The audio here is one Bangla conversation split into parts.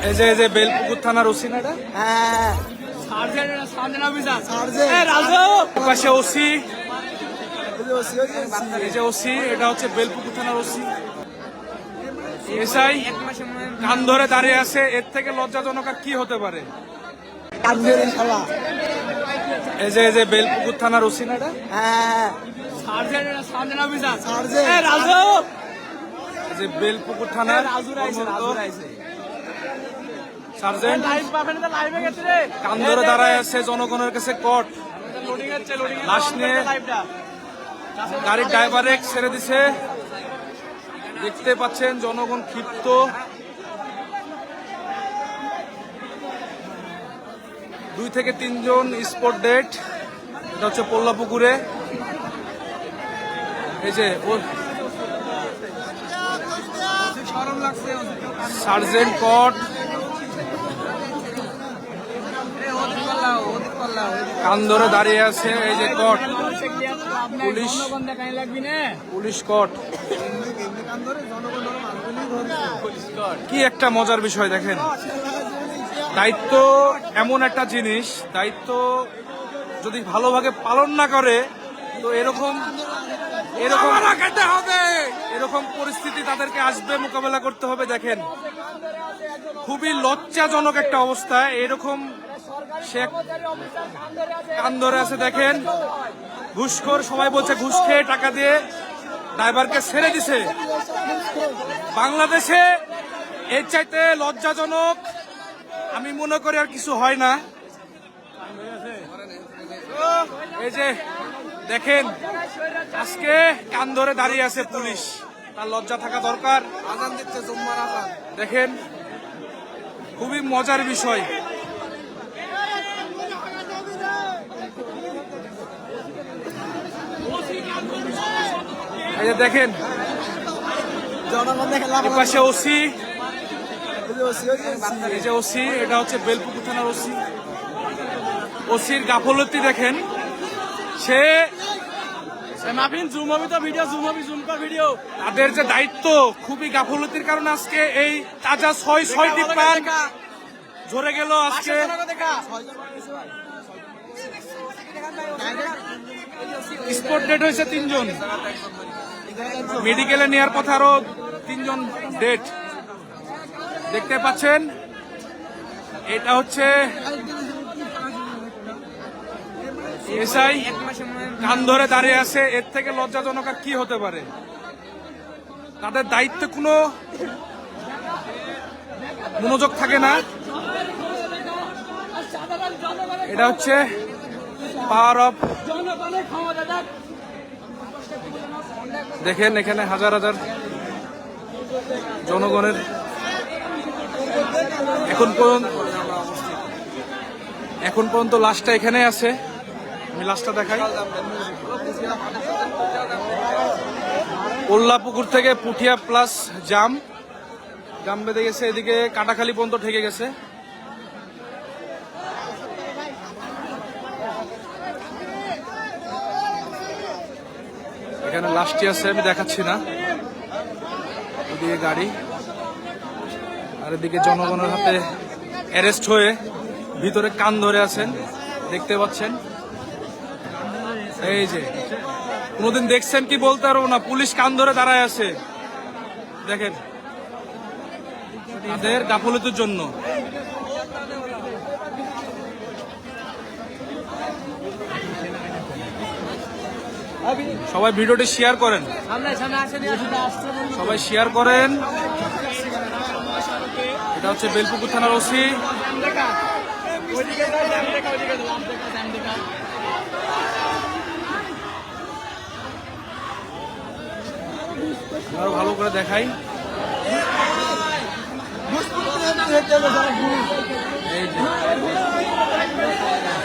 এই যে বেলপুকুর থানার ওসি না এটা? হ্যাঁ পাশে ওসি, এই যে ওসি, এটা হচ্ছে বেলপুকুর থানার ওসি। এসআই কান ধরে দাঁড়িয়ে আছে, এর থেকে লজ্জাজনক আর কি হতে পারে? এই যে বেলপুকুর থানার ওসি না এটা? হ্যাঁ এই যে বেলপুকুর থানার সার্জেন্ট কান ধরে দাঁড়ায় আছে, জনগণের কাছে কট। লাশ নিয়ে গাড়ির ড্রাইভারে ছেড়ে দিছে, দেখতে পাচ্ছেন জনগণ ক্ষিপ্ত। দুই থেকে তিনজন স্পট ডেট, এটা হচ্ছে পোল্লাপুকুরে। এই যে সার্জেন্ট কট কান ধরে দাঁড়িয়ে আছে, এই যে কট পুলিশ কট। কি একটা মজার বিষয় দেখেন, দায়িত্ব এমন একটা জিনিস, দায়িত্ব যদি ভালোভাবে পালন না করে তো এরকম পরিস্থিতি তাদেরকে আসবে, মোকাবেলা করতে হবে। দেখেন খুবই লজ্জাজনক একটা অবস্থা, এরকম সে কান ধরে আছে। দেখেন ঘুষখোর, সবাই বলছে ঘুষ খেয়ে টাকা দিয়ে ড্রাইভারকে ছেড়ে দিছে। বাংলাদেশে এর চাইতে লজ্জাজনক আমি মনে করি আর কিছু হয় না। এই যে দেখেন আজকে কান ধরে দাঁড়িয়ে আছে পুলিশ, তার লজ্জা থাকা দরকার। আজান দিচ্ছে জুম্মার আজান। দেখেন খুবই মজার বিষয়। এই যে দেখেন পাশে ওসি, এই যে ওসি, এটা হচ্ছে বেলপুকুর থানার ওসি। ওসির গাফলতি দেখেন, সে তাদের যে দায়িত্ব, খুবই গাফলতির কারণে আজকে এই তাজা ছয়টি প্রাণ ঝরে গেল। আজকে স্পট ডেট হয়েছে 3 জন, মেডিকেলে নেওয়ার কথা আরো 3 জন ডেট। দেখতে পাচ্ছেন এটা হচ্ছে এসআই কান ধরে দাঁড়িয়ে আছে, এর থেকে লজ্জাজনক আর কি হতে পারে? তাদের দায়িত্বে কোনো মনোযোগ থাকে না। এটা হচ্ছে পাওয়ার অফ। দেখেন এখানে হাজার হাজার জনগণের এখন পর্যন্ত লাশটা এখানে আছে। আমি লাশটা দেখাই। পোল্লাপুকুর থেকে পুঠিয়া প্লাস জাম বেঁধে গেছে, এদিকে কাটাখালী পর্যন্ত ঠেকে গেছে। এখানে লাশটি আছে, আমি দেখাচ্ছি না। এদিকে গাড়ি, আর এদিকে জনগণের হাতে অ্যারেস্ট হয়ে ভিতরে কান ধরে আছেন, দেখতে পাচ্ছেন। এই যে কোনদিন দেখছেন কি বলতে পারবো না, পুলিশ কান ধরে দাঁড়ায় আছে। দেখেন তাদের গাফলতির জন্য। সবাই ভিডিওটি শেয়ার করেন, সবাই শেয়ার করেন। এটা হচ্ছে বেলপুকুর থানার ওসি। আরো ভালো করে দেখাই।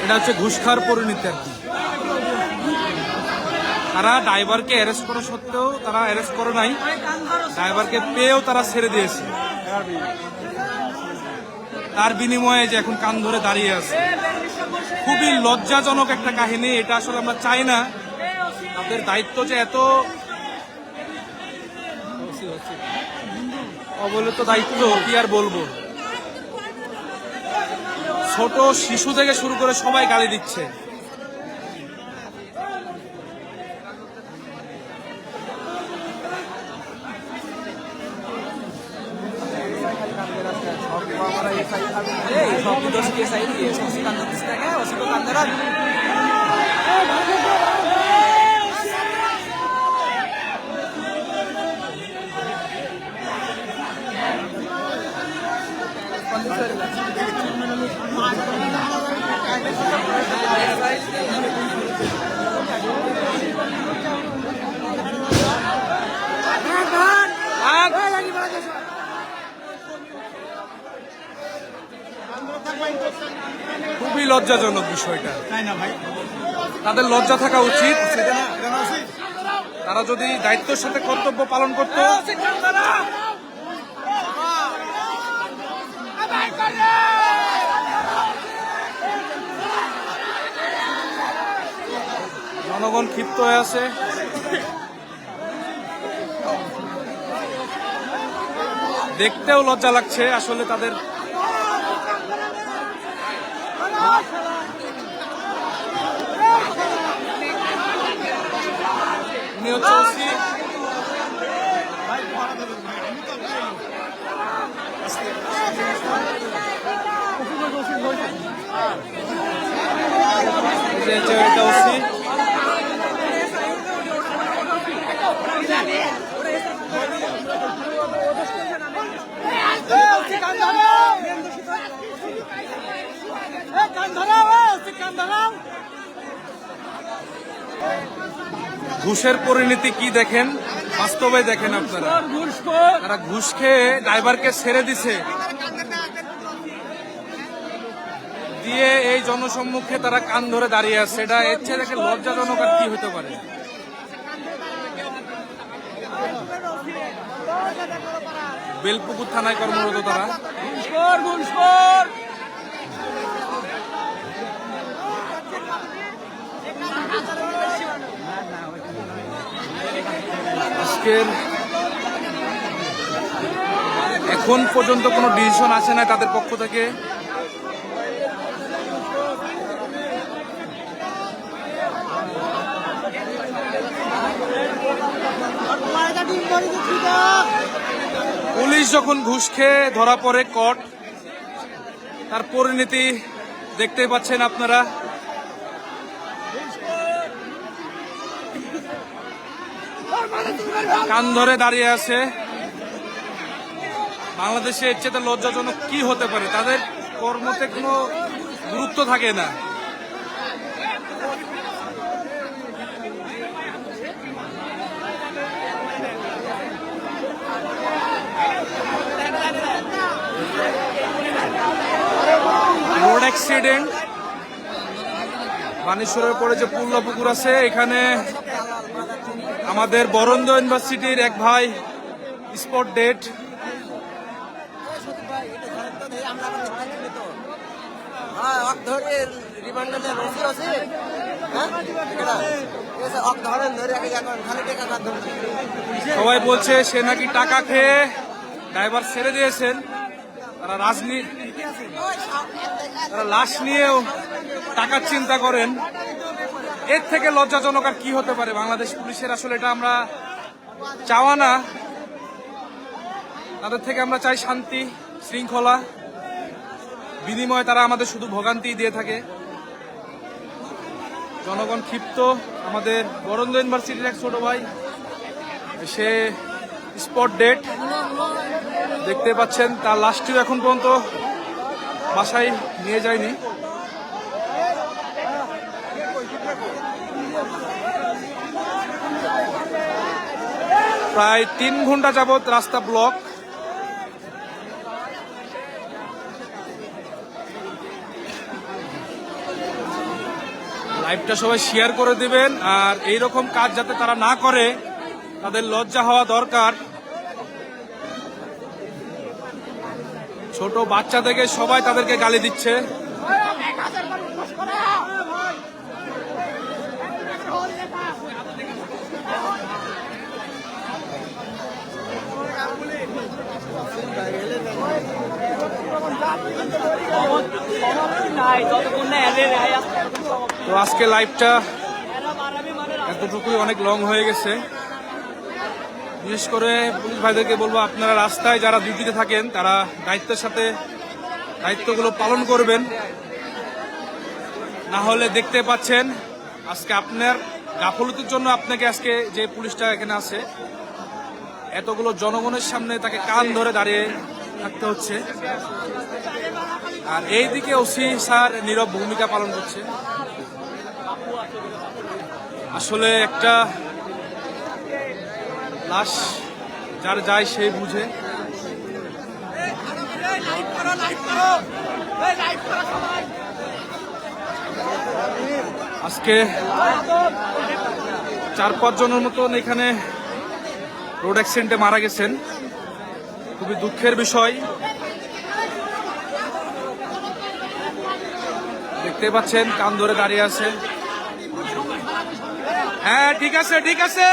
এটা হচ্ছে ঘুষ খাওয়ার পরিণতি আর কি। তারা ড্রাইভারকে অ্যারেস্ট করা সত্ত্বেও তারা অ্যারেস্ট করে নাই, ড্রাইভারকে পেয়েও তারা ছেড়ে দিয়েছে। তার বিনিময়ে যে এখন কান ধরে দাঁড়িয়ে আছে, খুবই লজ্জাজনক একটা কাহিনী। এটা আসলে আমরা চাই না। তাদের দায়িত্ব যে এত অবহেলিত দায়িত্ব, কি আর বলবো। ছোট শিশু থেকে শুরু করে সবাই গালি দিচ্ছে। খুবই লজ্জাজনক বিষয়টা, তাই না ভাই? তাদের লজ্জা থাকা উচিত। তারা যদি দায়িত্বের সাথে কর্তব্য পালন করত, জনগণ ক্ষিপ্ত হয়ে আছে। দেখতেও লজ্জা লাগছে আসলে তাদের। উনি হচ্ছে ওসি। এটা ওসি। ঘুষের পরিণতি কি দেখেন, বাস্তবে দেখেন আপনারা। তারা ঘুষ খেয়ে ড্রাইভারকে ছেড়ে দিছে, দিয়ে এই জনসম্মুখে তারা কান ধরে দাঁড়িয়ে আছে। এটা এর চেয়ে দেখে লজ্জাজনক আর কি হতে পারে? বেলপুকুর থানায় কর্মরত তারা। আজকের এখন পর্যন্ত কোনো ডিসিশন আসে না তাদের পক্ষ থেকে। পুলিশ যখন ঘুষ খেয়ে ধরা পড়ে কোর্ট, তার পরিণতি দেখতেই পাচ্ছেন আপনারা। কান ধরে দাঁড়িয়ে আছে। বাংলাদেশে এর চেয়ে লজ্জাজনক কি হতে পারে? তাদের কর্মতে কোনো গুরুত্ব থাকে না। রোড অ্যাক্সিডেন্ট, বানেশ্বরের পরে যে পুল্লা পুকুর আছে, এখানে আমাদের বরেন্দ্র ইউনিভার্সিটির এক ভাই স্পট ডেট। সবাই বলছে সে নাকি টাকা খেয়ে ড্রাইভার ছেড়ে দিয়েছেন। তারা লাশ নিয়েও টাকার চিন্তা করেন। এর থেকে লজ্জাজনক আর কি হতে পারে বাংলাদেশ পুলিশের? আসলে এটা আমরা চাওয়া না। তাদের থেকে আমরা চাই শান্তি শৃঙ্খলা, বিনিময়ে তারা আমাদের শুধু ভোগান্তি দিয়ে থাকে। জনগণ ক্ষিপ্ত। আমাদের বরেন্দ্র ইউনিভার্সিটির এক ছোট ভাই, সে স্পট ডেট দেখতে পাচ্ছেন। তার লাশটিও এখন পর্যন্ত বাসায় নিয়ে যায়নি। প্রায় 3 ঘন্টা যাবত রাস্তা ব্লক। লাইভটা সবাই শেয়ার করে দিবেন। আর এইরকম কাজ যাতে তারা না করে, তাদের লজ্জা হওয়া দরকার। ছোট বাচ্চা থেকে সবাই তাদেরকে গালি দিচ্ছে। তো আজকে লাইভটা এতটুকুই অনেক লং হয়ে গেছে। বিশেষ করে পুলিশ ভাইদেরকে বলবো, আপনারা রাস্তায় যারা ডিউটিতে থাকেন তারা দায়িত্বের সাথে দায়িত্বগুলো পালন করবেন। না হলে দেখতে পাচ্ছেন আজকে আপনার গাফলতির জন্য আপনাকে আজকে যে পুলিশটা এখানে আছে এতগুলো জনগণের সামনে তাকে কান ধরে দাঁড়িয়ে থাকতে হচ্ছে। আর এইদিকে ওসি স্যার নীরব ভূমিকা পালন করছে। আসলে একটা লাশ যার যায় সেই বুঝে। আজকে 4-5 জনের মতন এখানে রোড অ্যাক্সিডেন্টে মারা গেছেন। খুবই দুঃখের বিষয়। দেখতে পাচ্ছেন কান ধরে দাঁড়িয়ে আছে। হ্যাঁ, ঠিক আছে ঠিক আছে।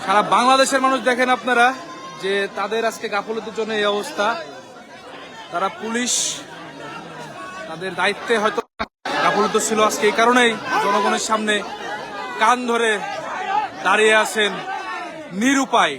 সারা বাংলাদেশের মানুষ দেখেন আপনারা যে তাদের আজকে গাফলতির জন্য এই অবস্থা। তারা পুলিশ তাদের দায়িত্বে হয়তো গাফলতি ছিল, আজকে এই কারণেই জনগণের সামনে কান ধরে দাঁড়িয়ে আছেন নিরুপায়।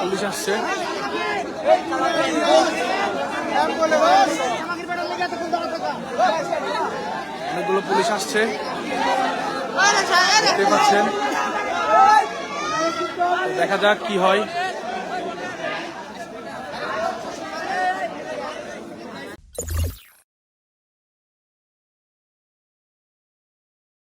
পুলিশ আসছে, অনেকগুলো পুলিশ আসছে দেখতে পাচ্ছেন। দেখা যাক কি হয়।